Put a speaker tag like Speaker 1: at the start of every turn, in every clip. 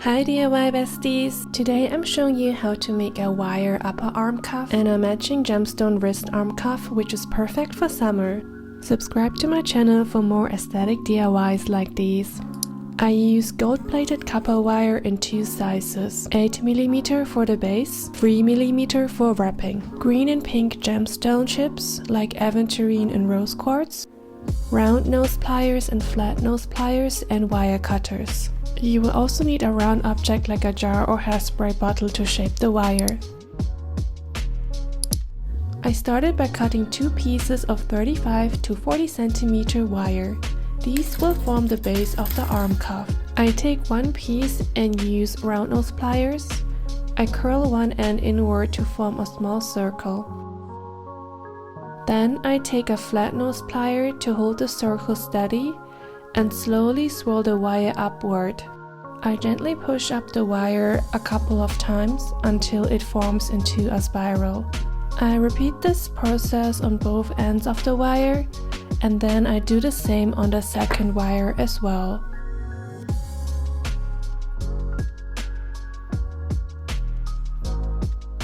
Speaker 1: Hi DIY besties! Today I'm showing you how to make a wire upper arm cuff and a matching gemstone wrist arm cuff, which is perfect for summer. Subscribe to my channel for more aesthetic DIYs like these. I use gold-plated copper wire in two sizes, 8mm for the base, 3mm for wrapping, green and pink gemstone chips like aventurine and rose quartz, round nose pliers and flat nose pliers, and wire cutters. You will also need a round object like a jar or hairspray bottle to shape the wire. I started by cutting two pieces of 35 to 40 cm wire. These will form the base of the arm cuff. I take one piece and use round nose pliers. I curl one end inward to form a small circle. Then I take a flat nose plier to hold the circle steady and slowly swirl the wire upward. I gently push up the wire a couple of times until it forms into a spiral. I repeat this process on both ends of the wire, and then I do the same on the second wire as well.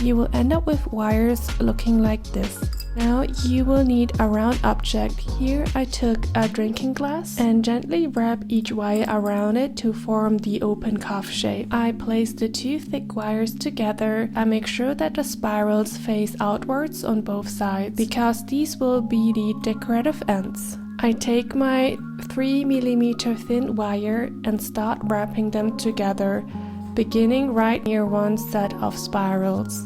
Speaker 1: You will end up with wires looking like this. Now you will need a round object. Here I took a drinking glass and gently wrap each wire around it to form the open cuff shape. I place the two thick wires together. I make sure that the spirals face outwards on both sides, because these will be the decorative ends. I take my 3mm thin wire and start wrapping them together, beginning right near one set of spirals.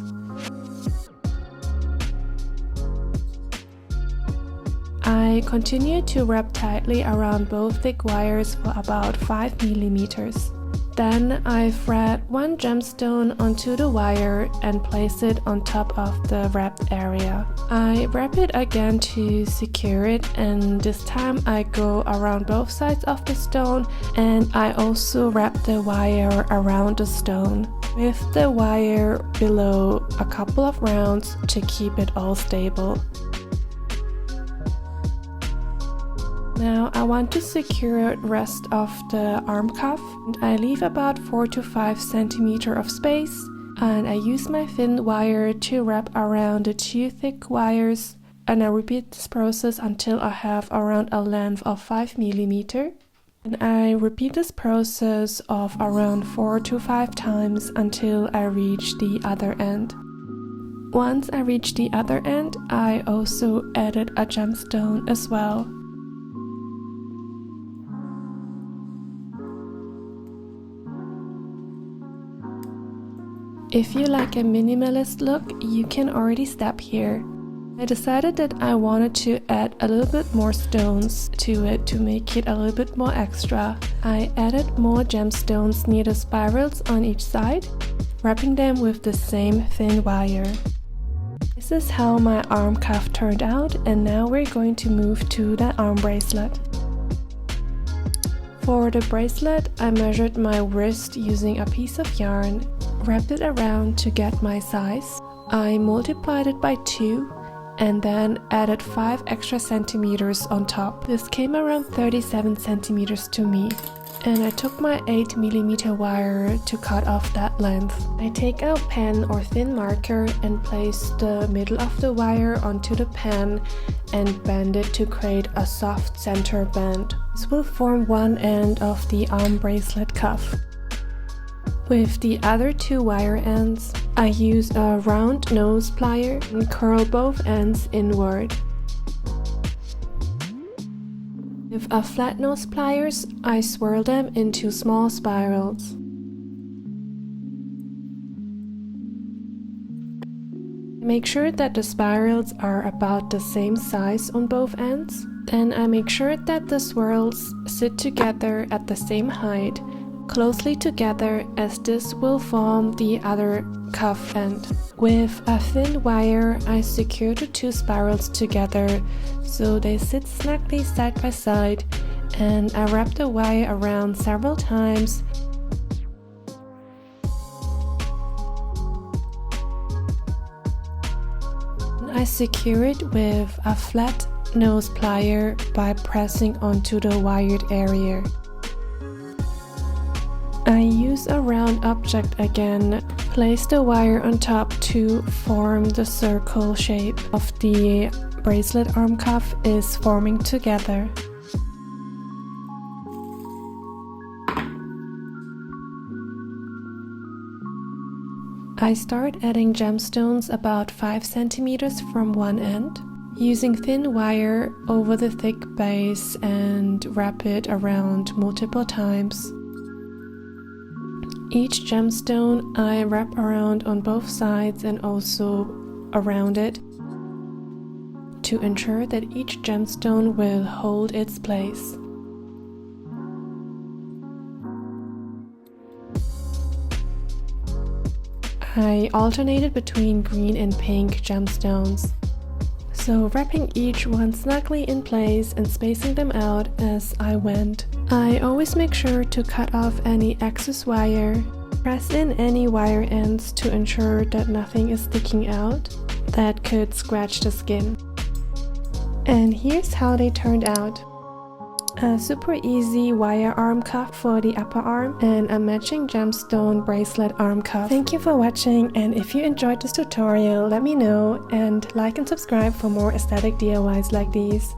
Speaker 1: I continue to wrap tightly around both thick wires for about 5mm. Then I thread one gemstone onto the wire and place it on top of the wrapped area. I wrap it again to secure it, and this time I go around both sides of the stone, and I also wrap the wire around the stone with the wire below a couple of rounds to keep it all stable. Now I want to secure the rest of the arm cuff, and I leave about 4 to 5 cm of space, and I use my thin wire to wrap around the two thick wires, and I repeat this process until I have around a length of 5mm, and I repeat this process of around 4 to 5 times until I reach the other end. Once I reach the other end, I also added a gemstone as well. If you like a minimalist look, you can already stop here. I decided that I wanted to add a little bit more stones to it to make it a little bit more extra. I added more gemstones near the spirals on each side, wrapping them with the same thin wire. This is how my arm cuff turned out, and now we're going to move to the arm bracelet. For the bracelet, I measured my wrist using a piece of yarn, wrapped it around to get my size. I multiplied it by 2 and then added 5 extra centimeters on top. This came around 37 centimeters to me, and I took my 8mm wire to cut off that length. I take a pen or thin marker and place the middle of the wire onto the pen and bend it to create a soft center bend. This will form one end of the arm bracelet cuff. With the other two wire ends, I use a round nose plier and curl both ends inward. With a flat nose pliers, I swirl them into small spirals. Make sure that the spirals are about the same size on both ends. Then I make sure that the swirls sit together at the same height, closely together, as this will form the other cuff end. With a thin wire, I secure the two spirals together so they sit snugly side by side, and I wrap the wire around several times. I secure it with a flat nose plier by pressing onto the wired area. I use a round object again, place the wire on top to form the circle shape of the bracelet arm cuff is forming together. I start adding gemstones about 5 centimeters from one end, using thin wire over the thick base and wrap it around multiple times. Each gemstone I wrap around on both sides and also around it to ensure that each gemstone will hold its place. I alternated between green and pink gemstones, so wrapping each one snugly in place and spacing them out as I went. I always make sure to cut off any excess wire, press in any wire ends to ensure that nothing is sticking out that could scratch the skin. And here's how they turned out. A super easy wire arm cuff for the upper arm and a matching gemstone bracelet arm cuff. Thank you for watching, and if you enjoyed this tutorial, let me know and like and subscribe for more aesthetic DIYs like these.